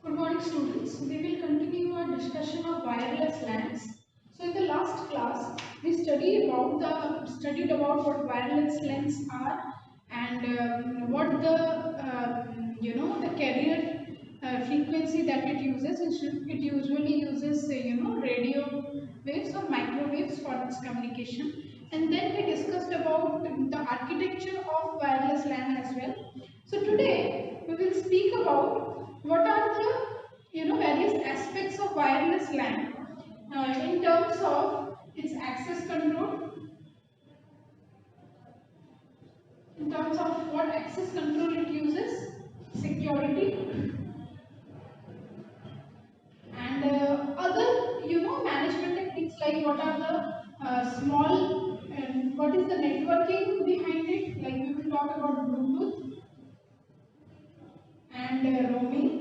Good morning students. We will continue our discussion of wireless LANs. So in the last class we studied about what wireless LANs are and what the carrier frequency that it uses. It usually uses radio waves or microwaves for its communication. And then we discussed about the architecture of wireless LAN as well. So today we will speak about what are the various aspects of wireless LAN in terms of its access control, in terms of what access control it uses, security, and other management techniques, like what are the small and what is the networking behind it. Like we will talk about Bluetooth and roaming.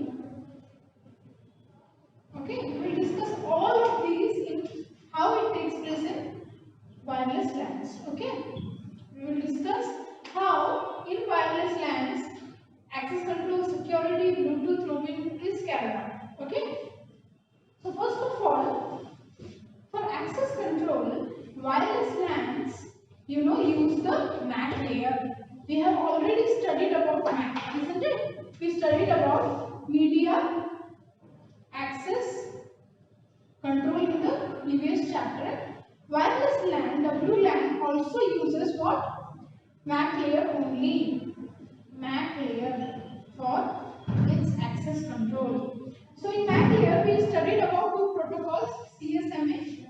Okay, we will discuss all of these in how it takes place in wireless LANs. Okay, we will discuss how in wireless LANs access control, security, Bluetooth, roaming is carried out. Okay, so first of all, for access control, wireless LANs use the MAC layer. We have already studied about MAC, isn't it? We studied about media access control in the previous chapter. Wireless LAN, WLAN, also uses what? MAC layer only. MAC layer for its access control. So in MAC layer we studied about two protocols, CSMA,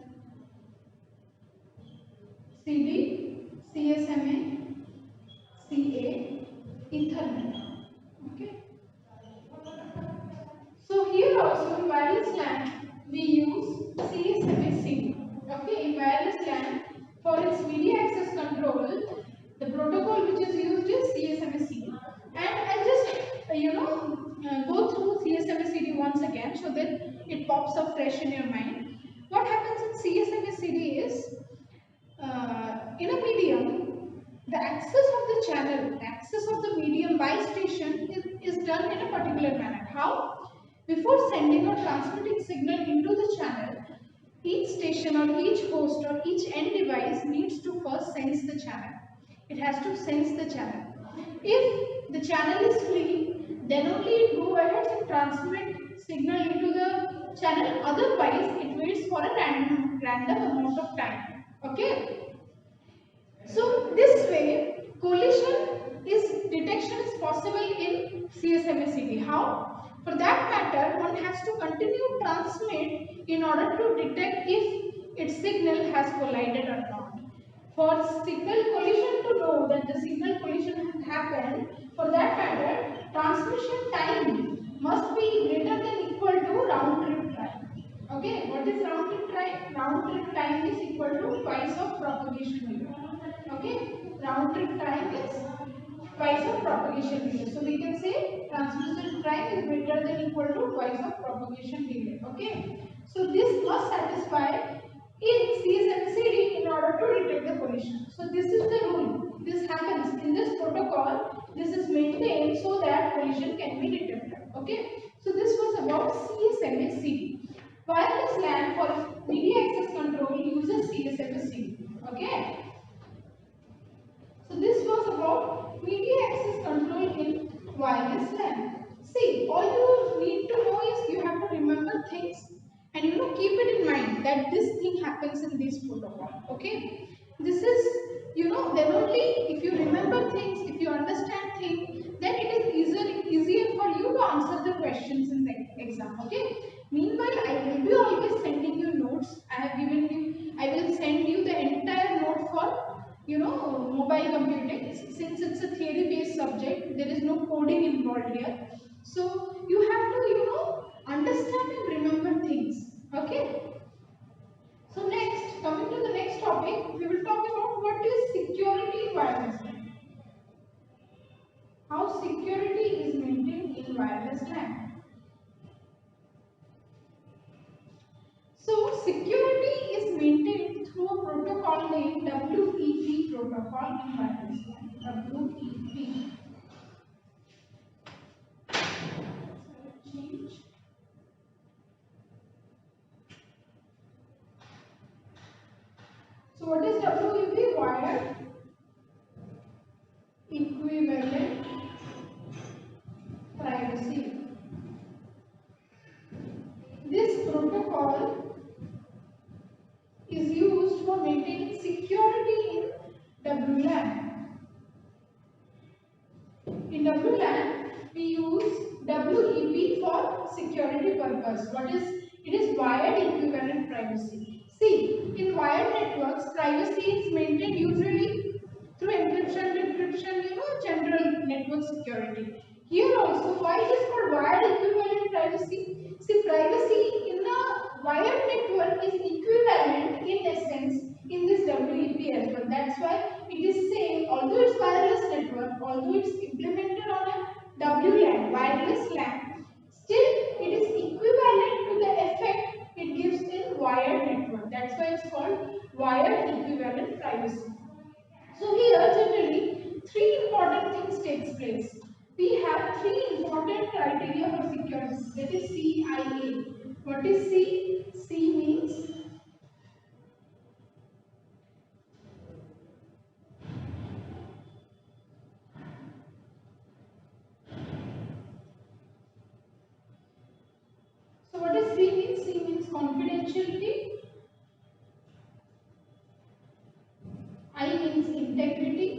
CD, CSMA, CA, Ethernet. Okay. So here also in wireless LAN we use CSMA/CD. Okay, in wireless LAN for its media access control, the protocol which is used is CSMA/CD. And I'll just go through CSMA/CD once again so that it pops up fresh in your mind. What happens in CSMA/CD is in a medium, the access of the channel, access of the medium by station is done in a particular manner. How? Before sending or transmitting signal into the channel, each station or each host or each end device needs to first sense the channel. It has to sense the channel. If the channel is free, then only it go ahead and transmit signal into the channel. Otherwise, it waits for a random amount of time. Okay. So this way, detection is possible in CSMA/CD. How? For that matter, one has to continue transmit in order to detect if its signal has collided or not. For signal collision to know that the signal collision has happened, for that matter, transmission time must be greater than equal to round trip time. Okay, what is round trip time? Round trip time is equal to twice of propagation delay. Okay, round trip time is twice of propagation delay. So we can say transmission time is greater than equal to twice of propagation delay. Okay, so this must satisfy in CSMA/CD in order to detect the collision. So this is the rule. This happens in this protocol. This is maintained so that collision can be detected. Okay, so this was about CSMA/CD. Wireless LAN for media access control uses CSMA/CD. Okay. So this was about media access control in wireless LAN. See, all you need to know is you have to remember things and keep it in mind that this thing happens in this protocol. Okay. This is then only if you remember things, if you understand things, then it is easier for you to answer the questions in the exam. Okay. Meanwhile, I will be always sending you notes. I will send you the entire note for mobile computing. Since it's a theory based subject, there is no coding involved here. So you have to understand and remember things. Okay. So next, coming to the next topic, we will talk about what is security in wireless LAN. How security is maintained in wireless LAN. So security is maintained through a protocol named WEP protocol in wireless LAN. WEP. Change. In WLAN, we use WEP for security purpose. It is wired equivalent privacy. See, in wired networks, privacy is maintained usually through encryption, decryption, general network security. Here also, why it is called wired equivalent privacy? See, privacy in a wired network is equivalent in essence in this WEP as well. That's why it is saying, although it's wireless network, although it's implemented on a WLAN, wireless LAN, still it is equivalent to the effect it gives in wired network. That's why it's called wired equivalent privacy. So here generally three important things takes place. We have three important criteria for security. That is CIA. What is C? C means so what is C means? C means confidentiality. I means integrity.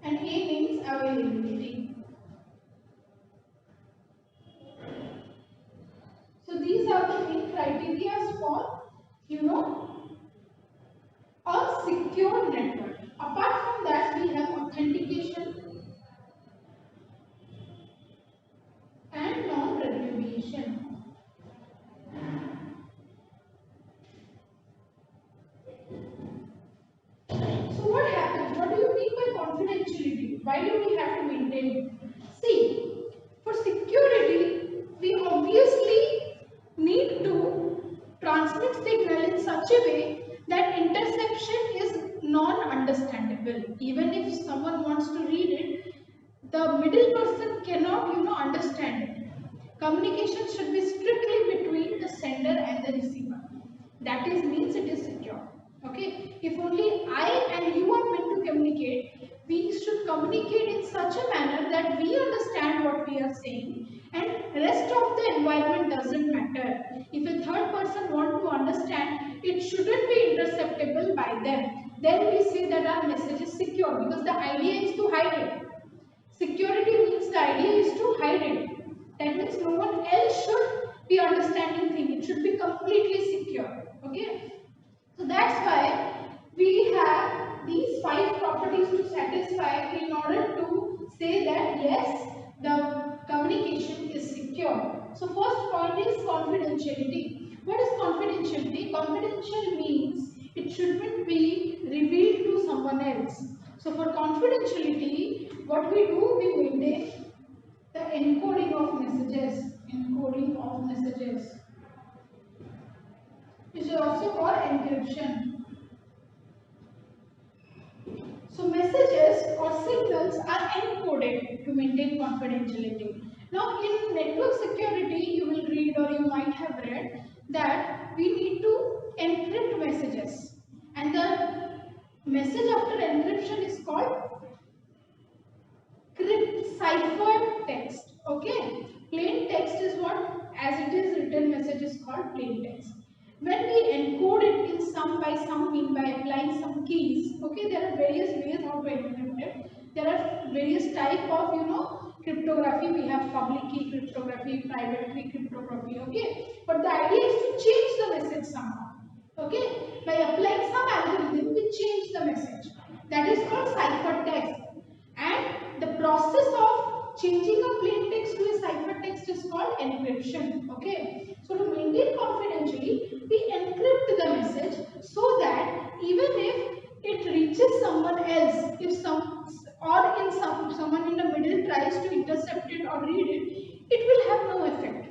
And A means availability. So these are the main criteria for, a secure network. Apart from that, we have authentication and non-repudiation. So what happens? What do you mean by confidentiality? Why do we have to maintain it? See, for security, we obviously need to transmit signal in such a way that interception is non-understandable. Even if someone wants to read it, the middle person cannot, understand it. Communication should be strictly between the sender and the receiver. That is means it is secure. Okay. If only I and you are meant to communicate, we should communicate in such a manner that we understand what we are saying, and rest of the environment doesn't matter. If a third person wants to understand, it shouldn't be interceptable by them. Then we say that our message is secure, because the idea is to hide it. Security means the idea is to hide it. That means no one else should be understanding things. It should be completely secure. Okay. So that's why we have these 5 properties to satisfy in order to say that yes, the communication is secure. So first point is confidentiality. What is confidentiality? Confidential means it shouldn't be revealed to someone else. So for confidentiality, what we do, we maintain the encoding of messages. Encoding of messages. Which is also called encryption. So messages or signals are encoded to maintain confidentiality. Now in network security, you will read or you might have read that we need to encrypt messages. And the message after encryption is called ciphered text. Okay. Plain text is what? As it is written, message is called plain text. When we encode it in some by mean by applying some keys, okay, there are various ways how to encrypt it. There are various type of, cryptography. We have public key cryptography, private key cryptography, okay. But the idea is to change the message somehow, okay. By applying some algorithm, we change the message. That is called ciphertext. And the process of changing a plain text to a ciphertext is called encryption, okay. So to maintain confidentially, we encrypt the message so that even if it reaches someone else, if someone in the middle tries to intercept it or read it, it will have no effect.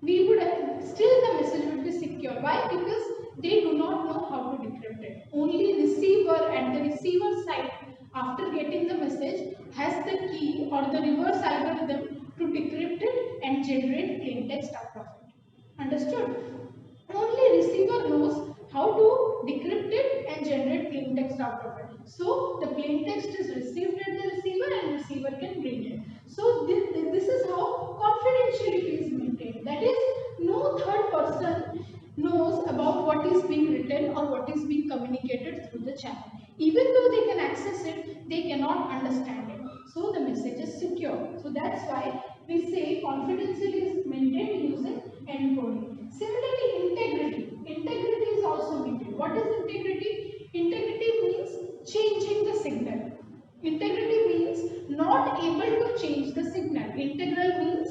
We would still the message would be secure. Why? Because they do not know how to decrypt it. Only receiver at the receiver side, after getting the message, has the key or the reverse algorithm to decrypt it and generate plain text out of it. Understood? Only receiver knows how to decrypt it and generate plain text out of it. So the plain text is received at the receiver and receiver can read it. So this is how confidentiality is maintained. That is, no third person knows about what is being written or what is being communicated through the channel. Even though they can access it, they cannot cannot understand it. So the message is secure. So that's why we say confidential is maintained using encoding. Similarly, integrity. Integrity is also maintained. What is integrity? Integrity means changing the signal. Integrity means not able to change the signal. Integral means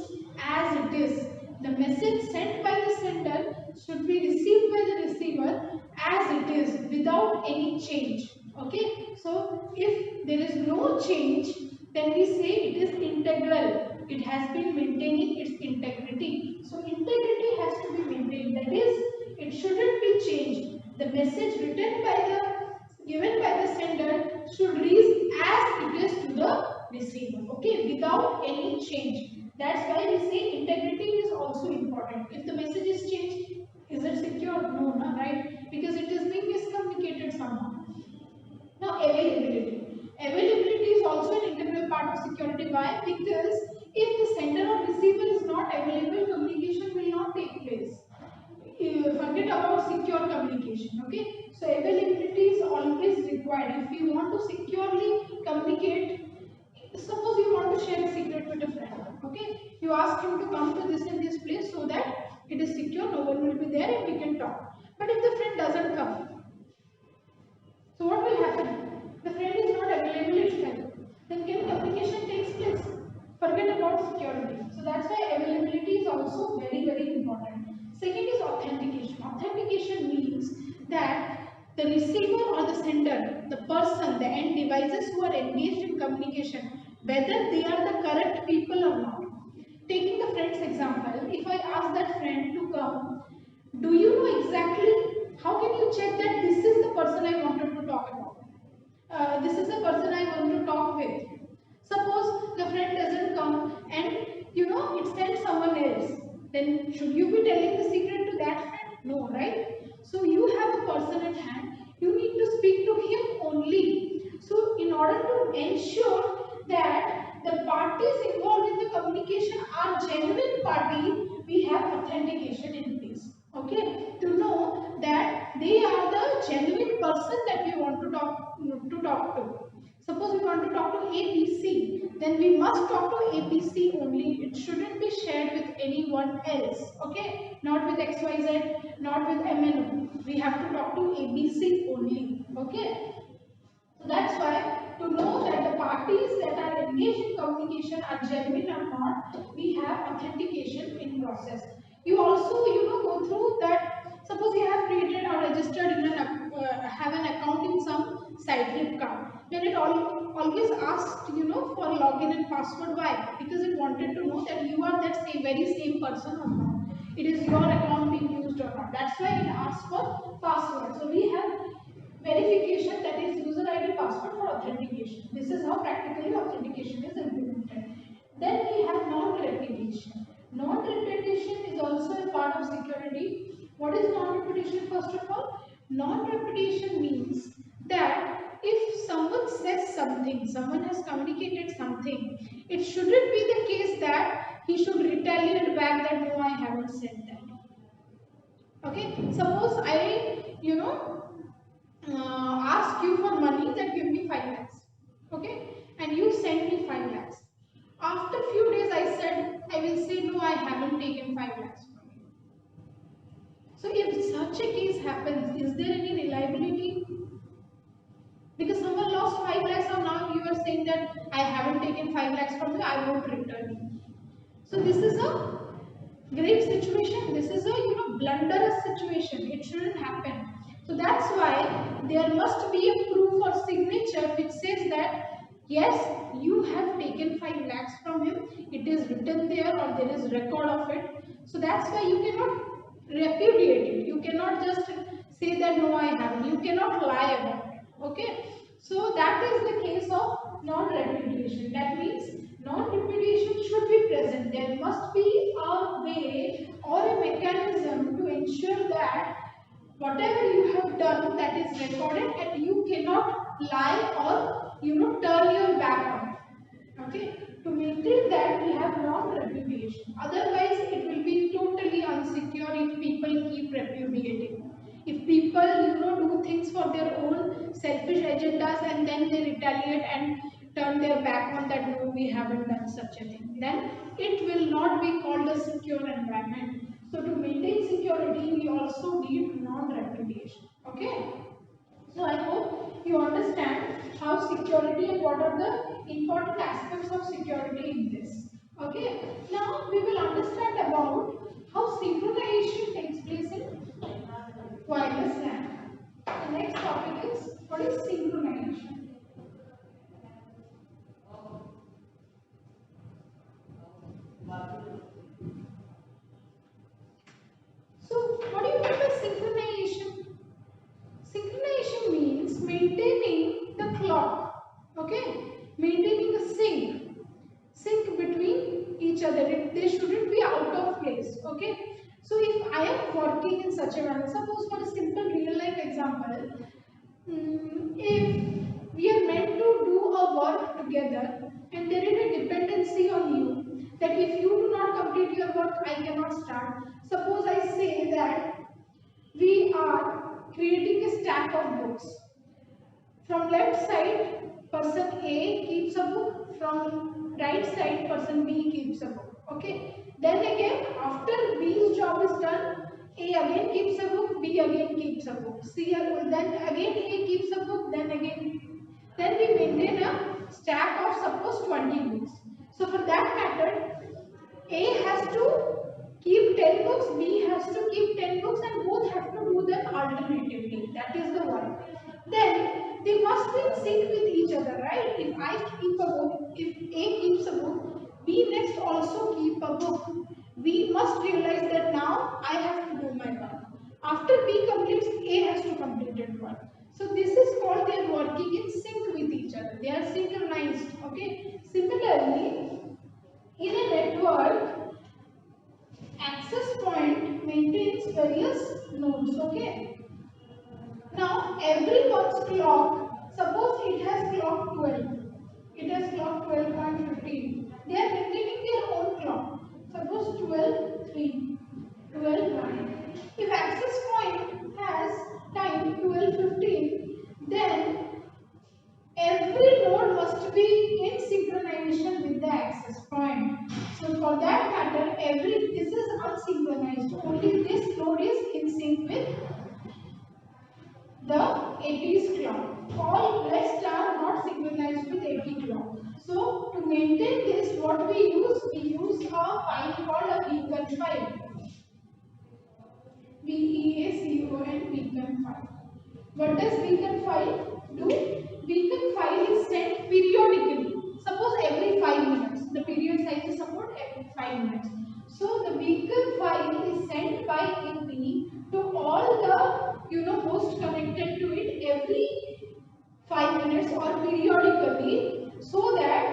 as it is. The message sent by the sender should be received by the receiver as it is without any change. Okay. So if there is no change, then we say it is integral. It has been maintaining its integrity. So integrity has to be maintained. That is, it shouldn't be changed. The message written by the given by the sender should reach as it is to the receiver. Okay, without any change. That's why we say integrity is also important. If the message is changed, is it secure? No, no, right? Because it is being miscommunicated somehow. Now, availability. Availability is also an integral part of security. Why? Because if the sender or receiver is not available, communication will not take place. Forget about secure communication. Okay. So availability is always required. If you want to securely communicate, suppose you want to share a secret with a friend. Okay. You ask him to come to this and this place so that it is secure, no one will be there and we can talk. But if the friend doesn't come, so what will happen? The friend is not available itself. Then can communication takes place? Forget about security. So that's why availability is also very, very important. Second is authentication. Authentication means that the receiver or the sender, the person, the end devices who are engaged in communication, whether they are the correct people or not. Taking the friend's example, if I ask that friend to come, do you know exactly, how can you check that this is the person I wanted to talk about? This is the person I want to talk with. Suppose the friend doesn't come and it sends someone else. Then should you be telling the secret to that friend? No, right? So you have a person at hand. You need to speak to him only. So in order to ensure that the parties involved in the communication are genuine party, we have authentication in place. Okay, to know that they are the genuine person that we want to talk to. Suppose we want to talk to ABC, then we must talk to ABC only. It shouldn't be shared with anyone else. Okay, not with XYZ, not with MNO. We have to talk to ABC only. Okay. So that's why to know that the parties that are engaged in communication are genuine or not, we have authentication in process. You also go through that. Suppose you have created or registered in have an account in some site, Flipkart. Then it always asks for login and password. Why? Because it wanted to know that you are that very same person or not. It is your account being used or not. That's why it asks for password. So we have verification, that is user ID password for authentication. This is how practically authentication is implemented. Then we have non-repudiation. Non-repudiation is also a part of security. What is non-repudiation first of all? Non-repudiation means that if someone says something, someone has communicated something, it shouldn't be the case that he should retaliate back that no, I haven't said that. Okay, suppose I, ask you for money, that give me 5 lakhs. Okay, and you send me 5 lakhs. After few days I said, I will say no, I haven't taken 5 lakhs from you. So if such a case happens, is there any reliability? Because someone lost 5 lakhs and now you are saying that I haven't taken 5 lakhs from you, I won't return you. So this is a grave situation. This is a blunderous situation. It shouldn't happen. So that's why there must be a proof or signature which says that yes, you have taken 5 lakhs from him. It is written there or there is record of it. So that's why you cannot repudiate it. You cannot just say that no, I haven't. You cannot lie about it. Okay. So that is the case of non-repudiation. That means non-repudiation should be present. There must be a way or a mechanism to ensure that whatever you have done, that is recorded and you cannot lie or turn your back on it. Okay. To maintain that, we have non-repudiation. Otherwise, it will be totally unsecure if people keep repudiating. If people do things for their own selfish agendas and then they retaliate and their back on that no, we haven't done such a thing, then it will not be called a secure environment. So to maintain security, we also need non-repudiation. Okay. So I hope you understand how security and what are the important aspects of security in this. Okay. Now we will understand about how synchronization takes place in wireless LAN. The next topic is what is synchronization. So what do you mean by synchronization? Synchronization means maintaining the clock, okay? Maintaining a sync between each other. They shouldn't be out of place, okay? So if I am working in such a manner, suppose for a simple real life example, if we are meant to do a work together and there is a dependency on you, that if you do not complete your work, I cannot start. Suppose I say that we are creating a stack of books. From left side, person A keeps a book. From right side, person B keeps a book. Okay. Then again, after B's job is done, A again keeps a book, B again keeps a book. Then again A keeps a book, then we maintain a stack of suppose 20 books. So for that method, A has to keep 10 books, B has to keep 10 books, and both have to do them alternatively. That is the one. Then they must be in sync with each other, right? If I keep a book, if A keeps a book, B next also keep a book. We must realize that now I have to do my work. After B completes, A has to complete it work. So this is called they are working in sync with each other. They are synchronized. Okay. Similarly, in a network, access point maintains various nodes. Okay. Now everyone's clock, suppose it has clock 12. It has clock 12.15. They are maintaining their own clock. Suppose 12.3, 12.1. If access point has time 12.15, then every node must be in synchronization with the access point. So for that matter, this is unsynchronized. Only this node is in sync with the AP's clock. All rest are not synchronized with AP clock. So to maintain this, what we use a file called a beacon file. BEACON beacon file. What does beacon file do? Beacon file is sent periodically. Suppose every 5 minutes. The period size is support every 5 minutes. So the beacon file is sent by AP to all the hosts connected to it every 5 minutes or periodically, so that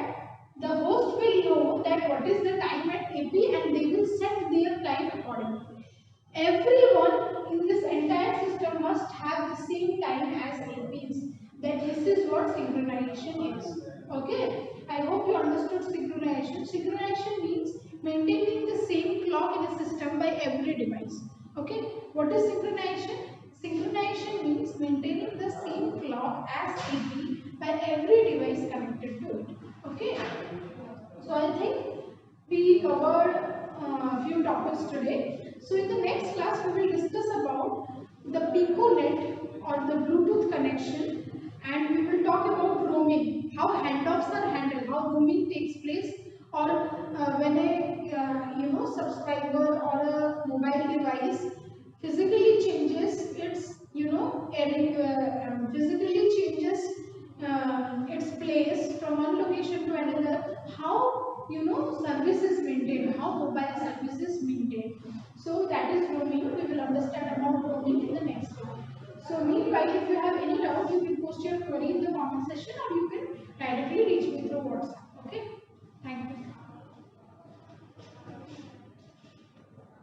the host will know that what is the time at AP and they will set their time accordingly. Everyone in this entire system must have the same time as APs. That this is what synchronization is. Okay. I hope you understood synchronization. Synchronization means maintaining the same clock in a system by every device. Okay. What is synchronization? Synchronization means maintaining the same clock as AP by every device connected to it. Okay. So I think we covered a few topics today. So in the next class we will discuss about the PicoNet or the Bluetooth connection, and we will talk about roaming, how handoffs are handled, how roaming takes place, or when a subscriber or a mobile device physically changes its physically changes its place from one location to another, how service is maintained, how mobile service is maintained. So that is roaming. We will understand about roaming in the next one. So meanwhile, if you have any doubt, you can post your query in the comment section, or you can directly reach me through WhatsApp.